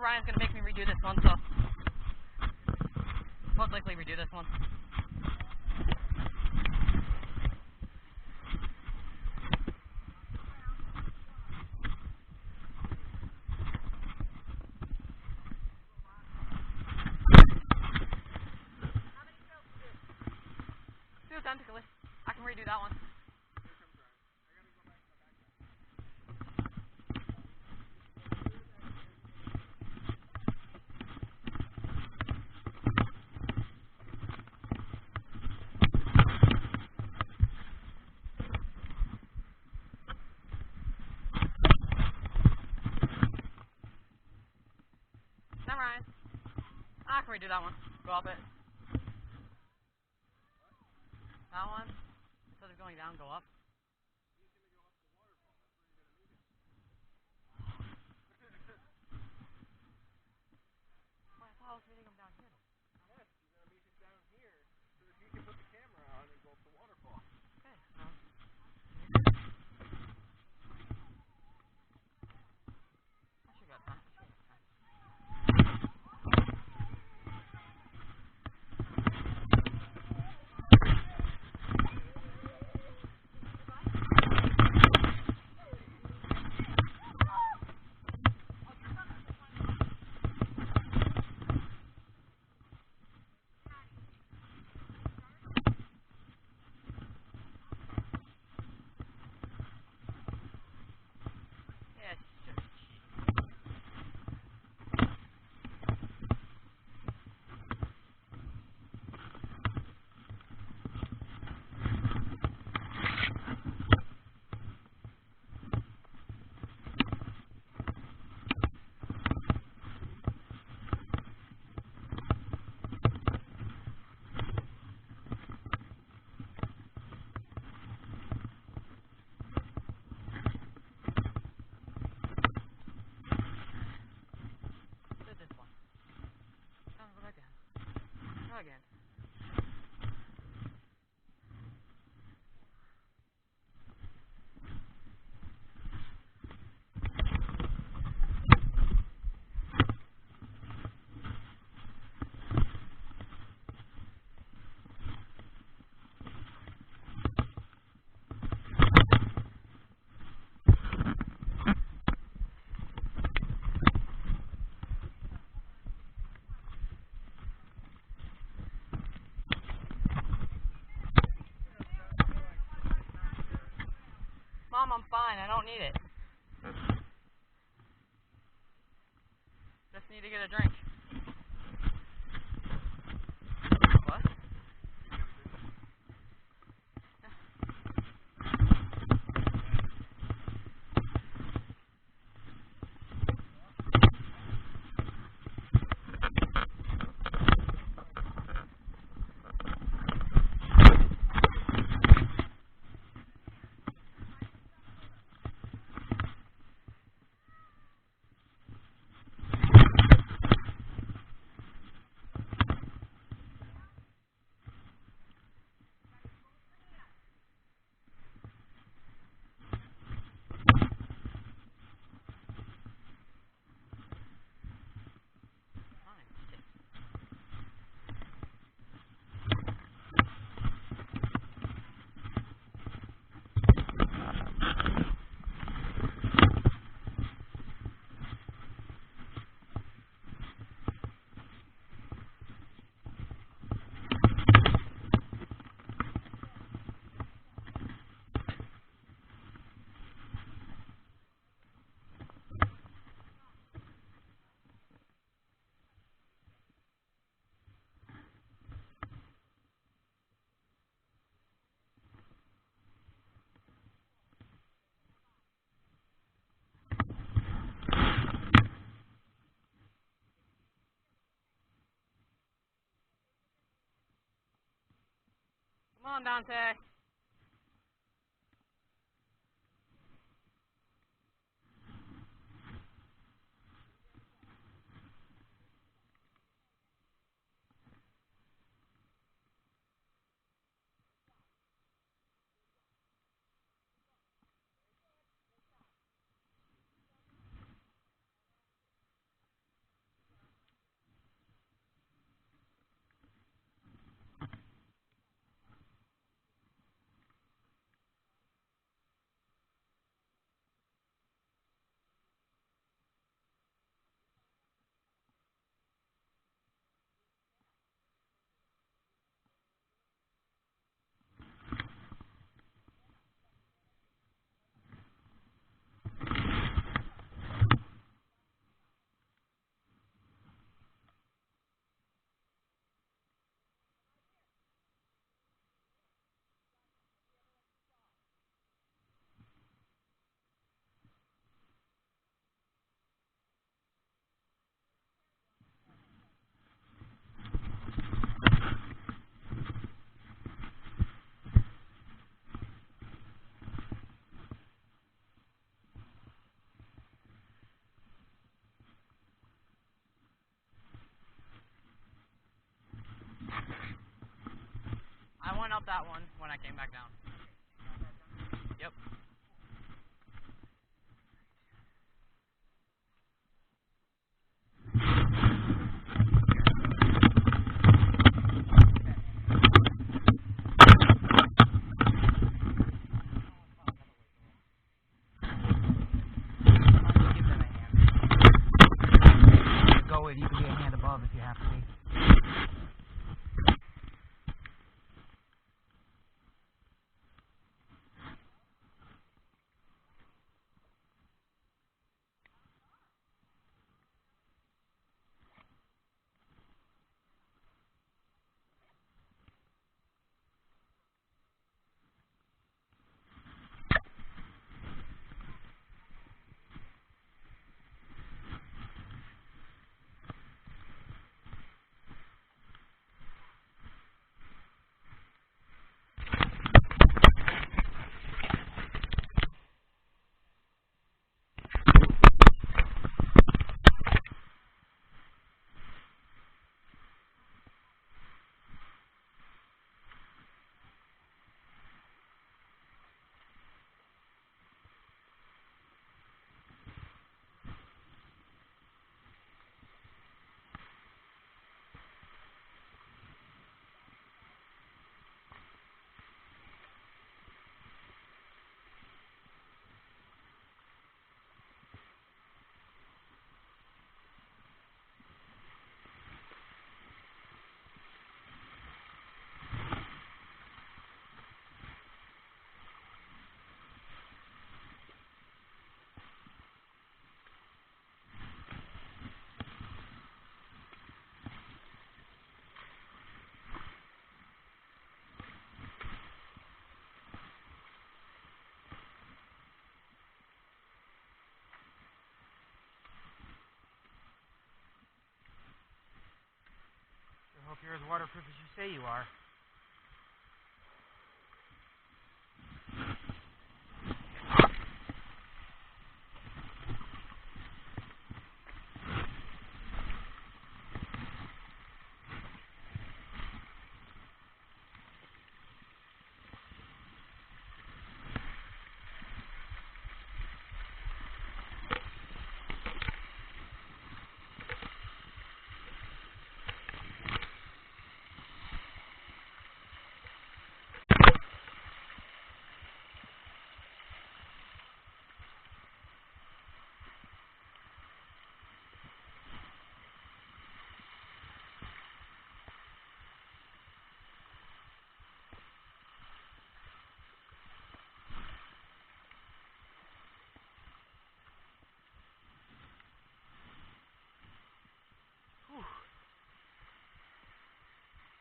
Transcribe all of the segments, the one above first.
Ryan's gonna make me redo this one, so most likely redo this one. Do identically. I can redo that one. Ryan. I can redo that one. Go up it. That one, instead of going down, go up. Why, I thought I was meeting him down here. Yes, you're going to meet him down here so that you can put the camera on and go up the waterfall. Okay. I should got time. Again. Mom, I'm fine. I don't need it. Just need to get a drink. What? Come on, Dante. out that one when I came back down. Yep. Go with you can be a hand above if you have to be. I hope you're as waterproof as you say you are.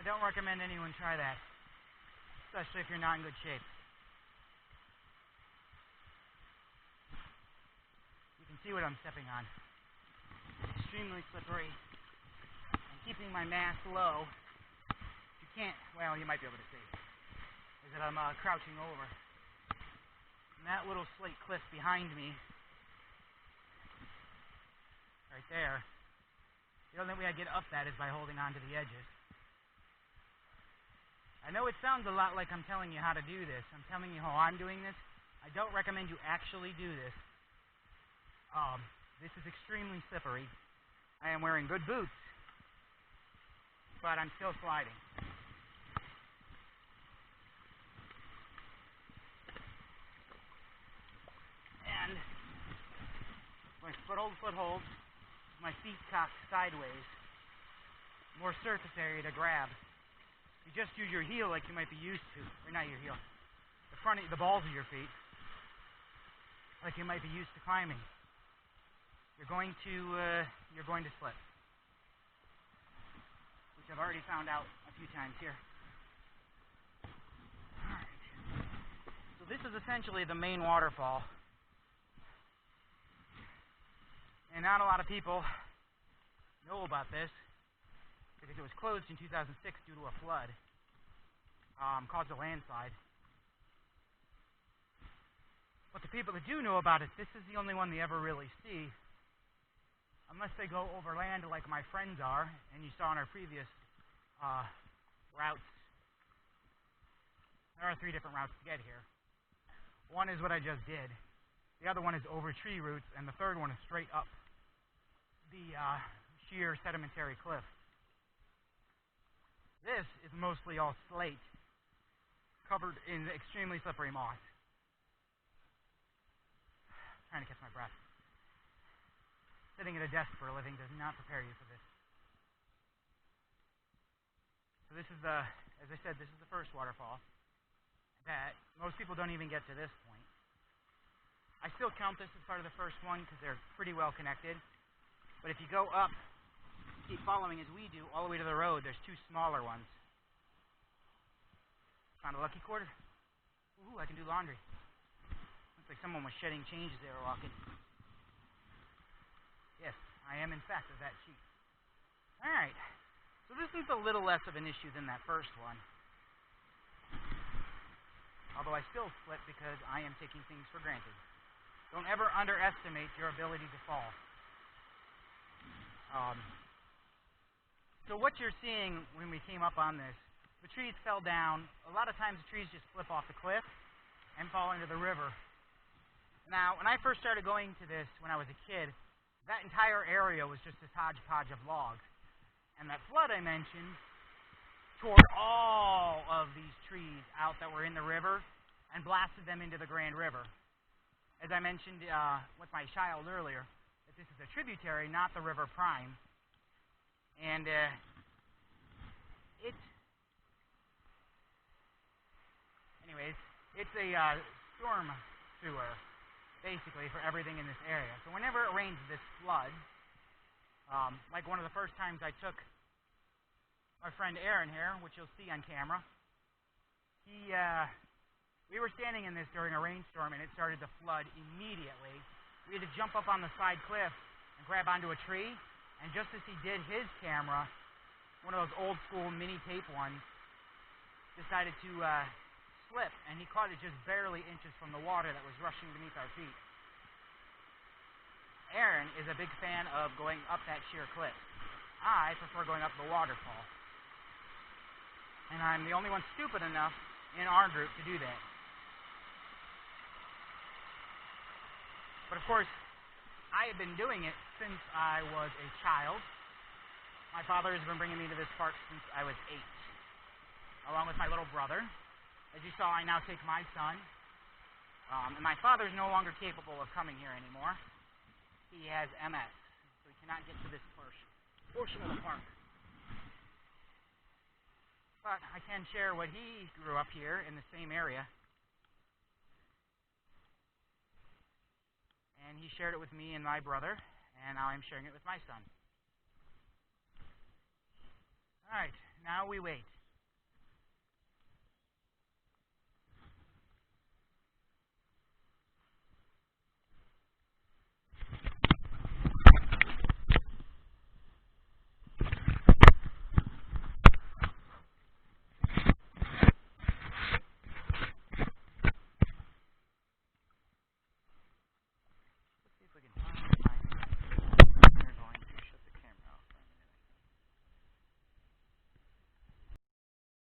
I don't recommend anyone try that, especially if you're not in good shape. You can see what I'm stepping on. It's extremely slippery. I'm keeping my mask low. You can't, well, you might be able to see, is that I'm crouching over. And that little slate cliff behind me, right there, the only way I get up that is by holding on to the edges. I know it sounds a lot like I'm telling you how to do this. I'm telling you how I'm doing this. I don't recommend you actually do this. This is extremely slippery. I am wearing good boots, but I'm still sliding. And my foothold, my feet cocked sideways, more surface area to grab. You just use your heel like you might be used to, or not your heel, the balls of your feet, like you might be used to climbing. You're going to slip, which I've already found out a few times here. All right. So this is essentially the main waterfall, and not a lot of people know about this, because it was closed in 2006 due to a flood, caused a landslide. But the people that do know about it, this is the only one they ever really see, unless they go overland like my friends are, and you saw in our previous routes. There are 3 different routes to get here. One is what I just did. The other one is over tree roots, and the third one is straight up the sheer sedimentary cliff. This is mostly all slate, covered in extremely slippery moss. Trying to catch my breath. Sitting at a desk for a living does not prepare you for this. So this is as I said, this is the first waterfall that most people don't even get to this point. I still count this as part of the first one because they're pretty well connected. But if you go up, keep following as we do, all the way to the road, there's 2 smaller ones. Found a lucky quarter. Ooh, I can do laundry. Looks like someone was shedding change as they were walking. Yes, I am in fact of that cheap. Alright, so this is a little less of an issue than that first one. Although I still slip because I am taking things for granted. Don't ever underestimate your ability to fall. So what you're seeing when we came up on this, the trees fell down. A lot of times the trees just flip off the cliff and fall into the river. Now, when I first started going to this when I was a kid, that entire area was just this hodgepodge of logs. And that flood I mentioned tore all of these trees out that were in the river and blasted them into the Grand River. As I mentioned with my child earlier, that this is a tributary, not the River Prime. And it's a storm sewer, basically, for everything in this area. So whenever it rains this flood, like one of the first times I took my friend Aaron here, which you'll see on camera, we were standing in this during a rainstorm and it started to flood immediately. We had to jump up on the side cliff and grab onto a tree, and just as he did, his camera, one of those old school mini tape ones, decided to slip, and he caught it just barely inches from the water that was rushing beneath our feet. Aaron is a big fan of going up that sheer cliff. I prefer going up the waterfall. And I'm the only one stupid enough in our group to do that. But of course, I have been doing it since I was a child. My father has been bringing me to this park since I was 8, along with my little brother. As you saw, I now take my son. And my father's no longer capable of coming here anymore. He has MS, so he cannot get to this portion of the park. But I can share what he grew up here in the same area. And he shared it with me and my brother, and now I'm sharing it with my son. Alright, now we wait.